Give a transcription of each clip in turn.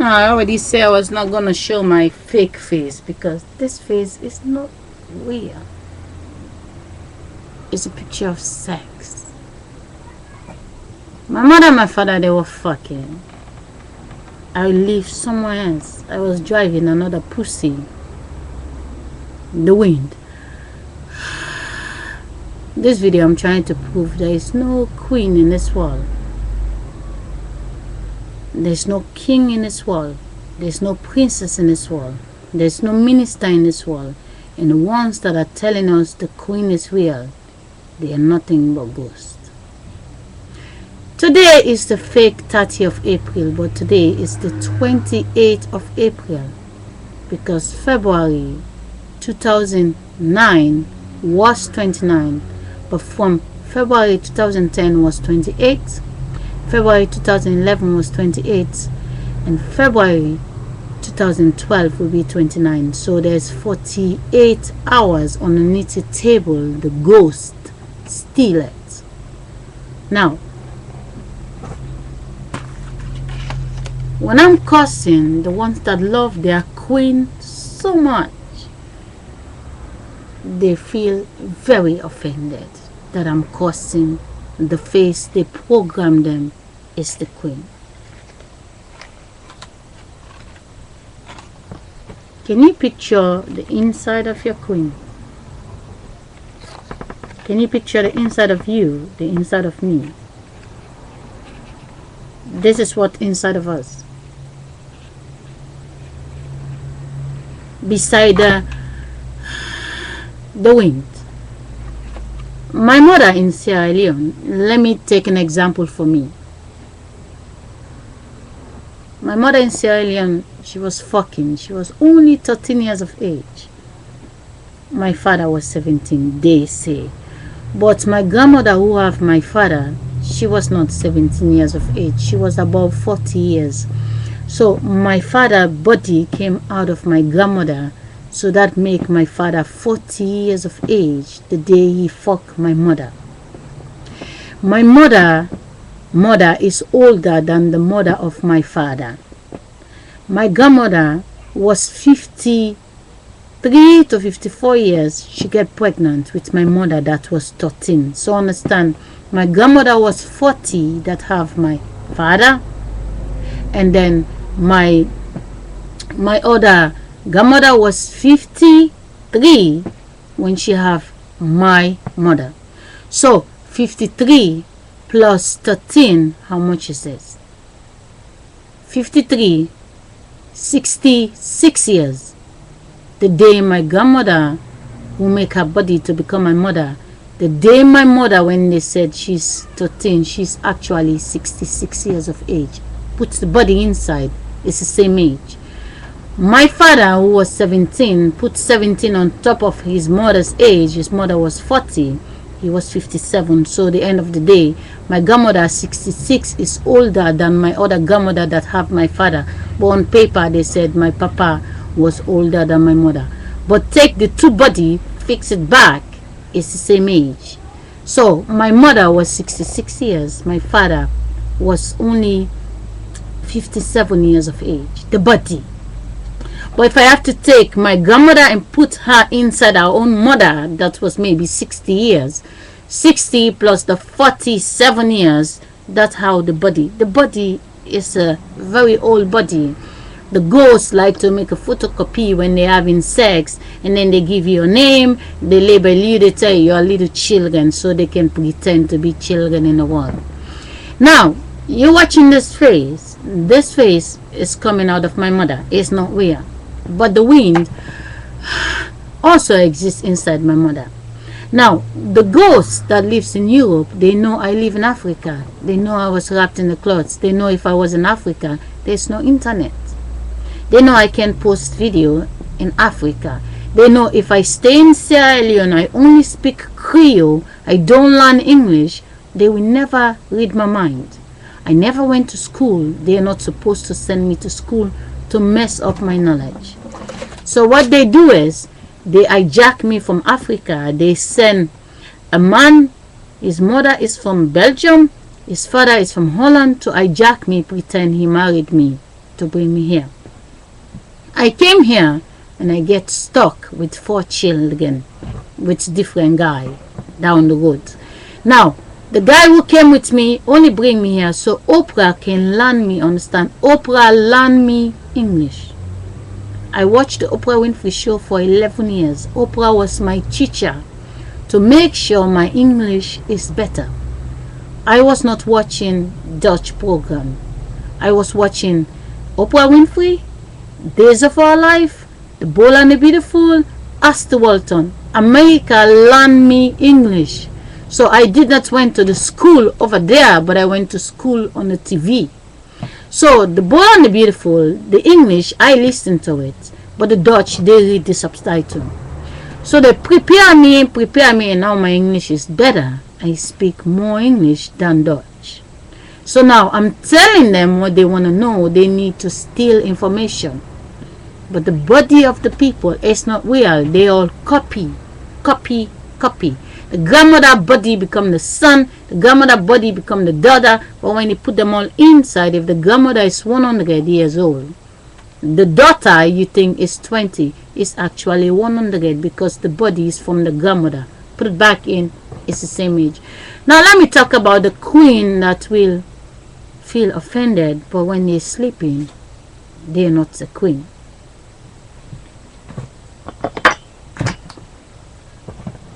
I already said I was not gonna show my fake face because this face is not real. It's a picture of sex. My mother and my father, they were fucking. I live somewhere else. I was driving another pussy. The wind. This video I'm trying to prove there is no queen in this world. There's no king in this world. There's no princess in this world. There's no minister in this world. And the ones that are telling us the queen is real, they are nothing but ghosts. Today is the fake 30th of April, but today is the 28th of April because February 2009 was 29, but from February 2010 was 28, February 2011 was 28, and February 2012 will be 29. So there's 48 hours underneath the table. The ghost steal it. Now, when I'm cursing the ones that love their queen so much, they feel very offended that I'm cursing the face they program them is the queen. Can you picture the inside of your queen? Can you picture the inside of you, the inside of me? This is what inside of us. Beside the wind. My mother in Sierra Leone, let me take an example for me. My mother in Sierra Leone, she was fucking. She was only 13 years of age. My father was 17, they say. But my grandmother who have my father, she was not 17 years of age. She was above 40 years. So my father's body came out of my grandmother. So that make my father 40 years of age the day he fucked my mother. My mother is older than the mother of my father. My grandmother was 53 to 54 years. She got pregnant with my mother that was 13. So understand, my grandmother was 40 that have my father, and then my other grandmother was 53 when she have my mother. So 53 plus 13, how much is this? 53, 66 years. The day my grandmother who make her body to become my mother, the day my mother, when they said she's 13, she's actually 66 years of age. Puts the body inside, it's the same age. My father, who was 17, put 17 on top of his mother's age. His mother was 40. He was 57. So the end of the day, my grandmother 66 is older than my other grandmother that have my father. But on paper, they said my papa was older than my mother. But take the two body, fix it back, it's the same age. So my mother was 66 years. My father was only 57 years of age. The body. But if I have to take my grandmother and put her inside our own mother, that was maybe 60 years. 60 plus the 47 years, that's how the body is a very old body. The ghosts like to make a photocopy when they're having sex, and then they give you a name, they label you, they tell you you're little children, so they can pretend to be children in the world. Now, you're watching this face. This face is coming out of my mother. It's not real. But the wind also exists inside my mother. Now, the ghost that lives in Europe, they know I live in Africa. They know I was wrapped in the clothes. They know if I was in Africa, there's no internet. They know I can post video in Africa. They know if I stay in Sierra Leone, I only speak Creole, I don't learn English, they will never read my mind. I never went to school. They are not supposed to send me to school to mess up my knowledge. So what they do is, they hijack me from Africa. They send a man, his mother is from Belgium, his father is from Holland, to hijack me, pretend he married me to to bring me here. I came here and I get stuck with 4 children with different guy down the road. Now, the guy who came with me only bring me here so Oprah can learn me understand. Oprah learn me English. I watched the Oprah Winfrey show for 11 years. Oprah was my teacher to make sure my English is better. I was not watching Dutch program. I was watching Oprah Winfrey, Days of Our Life, The Bold and the Beautiful, Astor Walton. America learned me English. So I did not went to the school over there, but I went to school on the TV. So the Bold and the Beautiful, the English, I listened to it. But the Dutch, they read the subtitle. So they prepare me, and now my English is better. I speak more English than Dutch. So now I'm telling them what they want to know. They need to steal information. But the body of the people is not real. They all copy. The grandmother body become the son. The grandmother body become the daughter. But when you put them all inside, if the grandmother is 100 years old, the daughter you think is 20 is actually 100 because the body is from the grandmother. Put it back in, it's the same age. Now let me talk about the queen that will feel offended, but when they're sleeping, they're not a queen.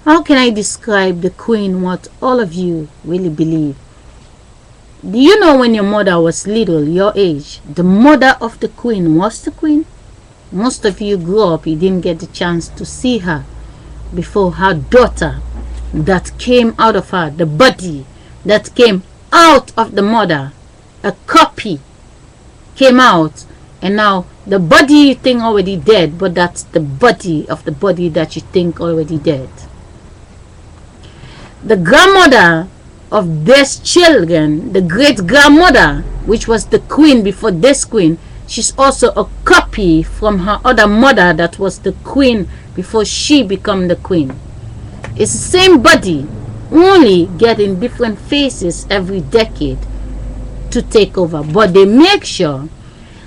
How can I describe the queen what all of you really believe? Do you know when your mother was little, your age, the mother of the queen was the queen? Most of you grew up, you didn't get the chance to see her before her daughter that came out of her, the body that came out of the mother, a copy came out, and now the body you think already dead, but that's the body of the body that you think already dead. The grandmother of these children, the great grandmother, which was the queen before this queen, she's also a copy from her other mother that was the queen before she became the queen. It's the same body, only getting different faces every decade to take over. But they make sure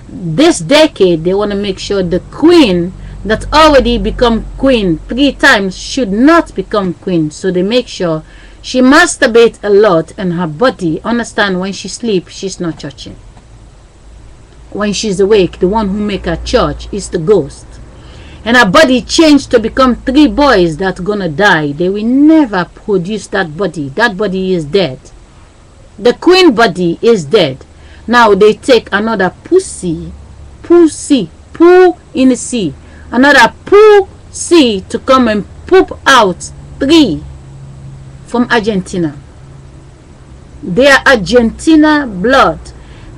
this decade they want to make sure the queen that already become queen 3 times should not become queen. So they make sure she masturbates a lot and her body understand when she sleeps she's not touching. When she's awake, the one who make her church is the ghost. And her body changed to become 3 boys that gonna die. They will never produce that body. That body is dead. The queen body is dead. Now they take another pussy, poo in the sea, another pussy to come and poop out 3 from Argentina. They are Argentina blood.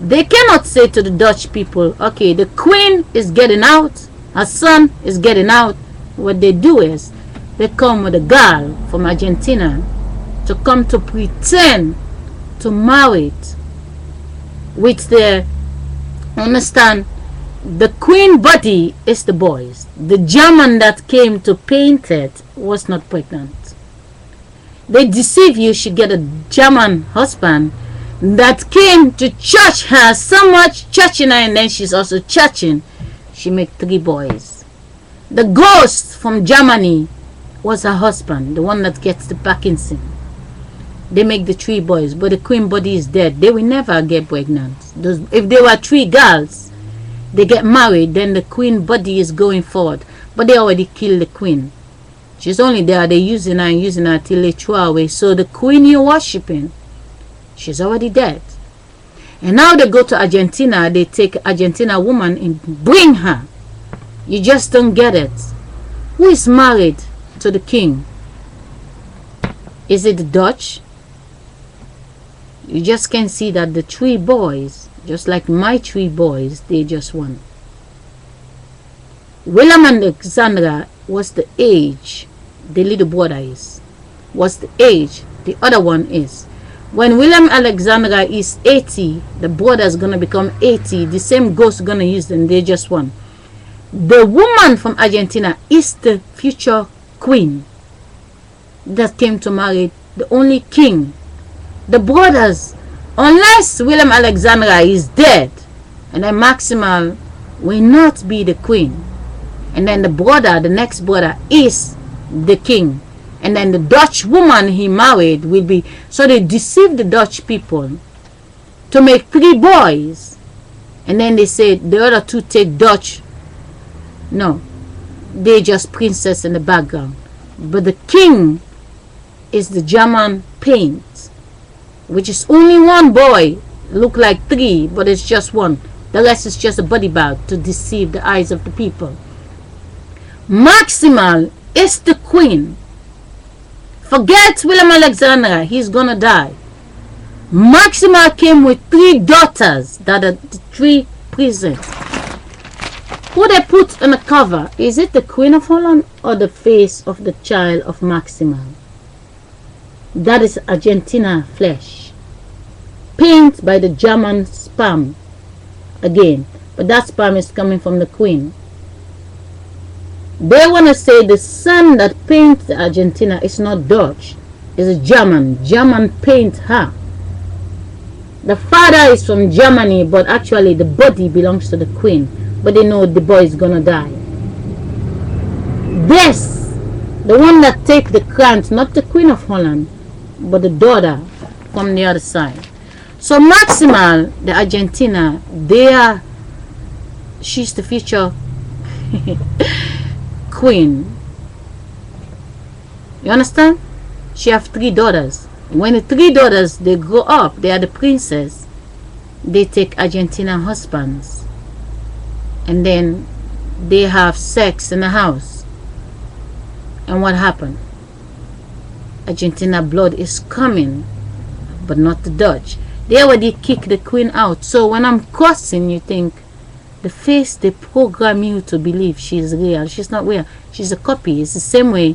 They cannot say to the Dutch people, okay, the queen is getting out, her son is getting out. What they do is they come with a girl from Argentina to come to pretend to marry it with their, understand, the queen body is the boys. The German that came to paint it was not pregnant. They deceive you, she get a German husband that came to church her so much, churching her, and then she's also churching. She make 3 boys. The ghost from Germany was her husband, the one that gets the Parkinson. They make the 3 boys, but the queen body is dead. They will never get pregnant. If there were 3 girls, they get married, then the queen body is going forward. But they already killed the queen. She's only there, they're using her till they throw her away. So the queen you're worshipping, she's already dead. And now they go to Argentina, they take Argentina woman and bring her. You just don't get it. Who is married to the king? Is it the Dutch? You just can see that the 3 boys, just like my 3 boys, they just won. William Alexandra was the age, the little brother is, was the age, the other one is. When William Alexandra is 80, the brother is going to become 80. The same ghost is going to use them. They just won. The woman from Argentina is the future queen that came to marry the only king. The brothers, unless William Alexandra is dead, And then Maximal will not be the queen. And then the brother, the next brother, is the king. And then the Dutch woman he married will be. So they deceived the Dutch people to make 3 boys. And then they said the other 2 take Dutch. No, they just princess in the background. But the king is the German paint, which is only 1 boy. Look like 3, but it's just 1. The rest is just a body bag to deceive the eyes of the people. Maximal is the queen. Forget William Alexander, he's gonna die. Maximal came with 3 daughters that are the 3 prisons. Who they put on the cover? Is it the Queen of Holland or the face of the child of Maximal? That is Argentina flesh. Paint by the German sperm. Again, but that sperm is coming from the queen. They want to say the son that paints Argentina is not Dutch. It's a German. German paint her. The father is from Germany, but actually the body belongs to the queen. But they know the boy is gonna die. This, the one that take the crown, not the Queen of Holland, but the daughter from the other side. So Maximal, the Argentina, she's the future queen. You understand? She have 3 daughters. When the 3 daughters, they grow up, they are the princess, they take Argentina husbands. And then they have sex in the house. And what happened? Argentina blood is coming, but not the Dutch. They already kick the queen out. So when I'm cursing, you think the face they program you to believe she's real. She's not real. She's a copy. It's the same way.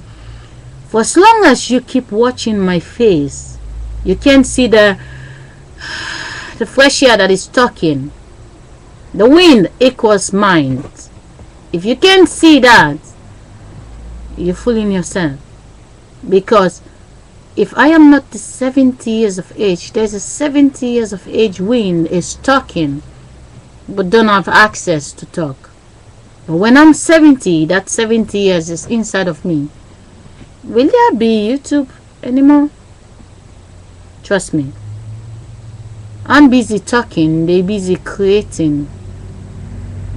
For as long as you keep watching my face, you can see the fresh air that is talking. The wind equals mind. If you can't see that, you're fooling yourself. Because if I am not the 70 years of age, there's a 70 years of age wind is talking, but don't have access to talk. But when I'm 70, that 70 years is inside of me. Will there be YouTube anymore? Trust me. I'm busy talking, they busy creating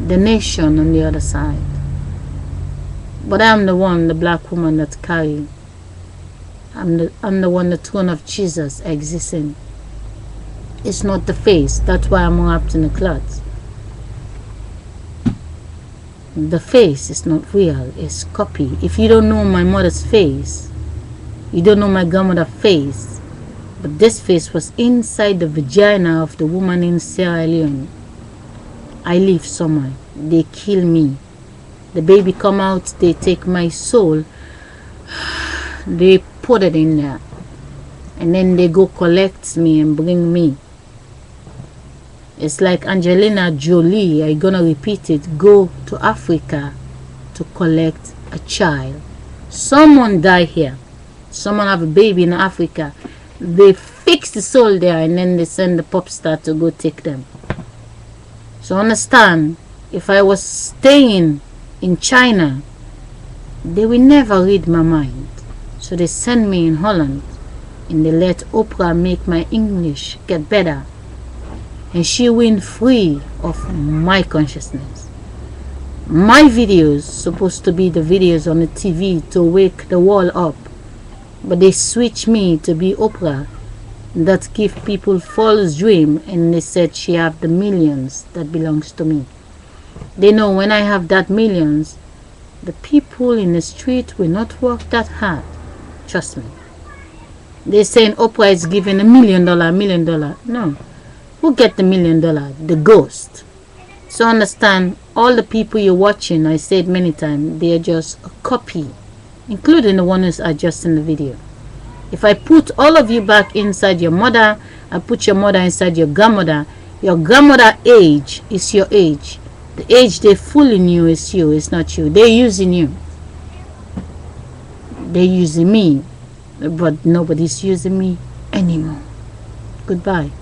the nation on the other side. But I'm the one, the black woman that carry. I'm the one, the throne of Jesus exists in. It's not the face. That's why I'm wrapped in the cloth. The face is not real. It's copy. If you don't know my mother's face, you don't know my grandmother's face. But this face was inside the vagina of the woman in Sierra Leone. I live somewhere. They kill me. The baby come out. They take my soul. They put it in there. And then they go collect me and bring me. It's like Angelina Jolie. I'm gonna repeat it. Go to Africa to collect a child. Someone die here. Someone have a baby in Africa. They fix the soul there and then they send the pop star to go take them. So understand, if I was staying in China, they will never read my mind. So they send me in Holland and they let Oprah make my English get better. And she win free of my consciousness. My videos supposed to be the videos on the TV to wake the world up. But they switch me to be Oprah that give people false dream, and they said she have the millions that belongs to me. They know when I have that millions, the people in the street will not work that hard. Trust me. They saying Oprah is giving $1 million, $1 million. No. Who get the $1 million? The ghost. So understand, all the people you're watching, I said many times, they are just a copy, including the ones I just in the video. If I put all of you back inside your mother, I put your mother inside your grandmother age is your age. The age they fooling you is you, it's not you. They're using you. They're using me, but nobody's using me anymore. Goodbye.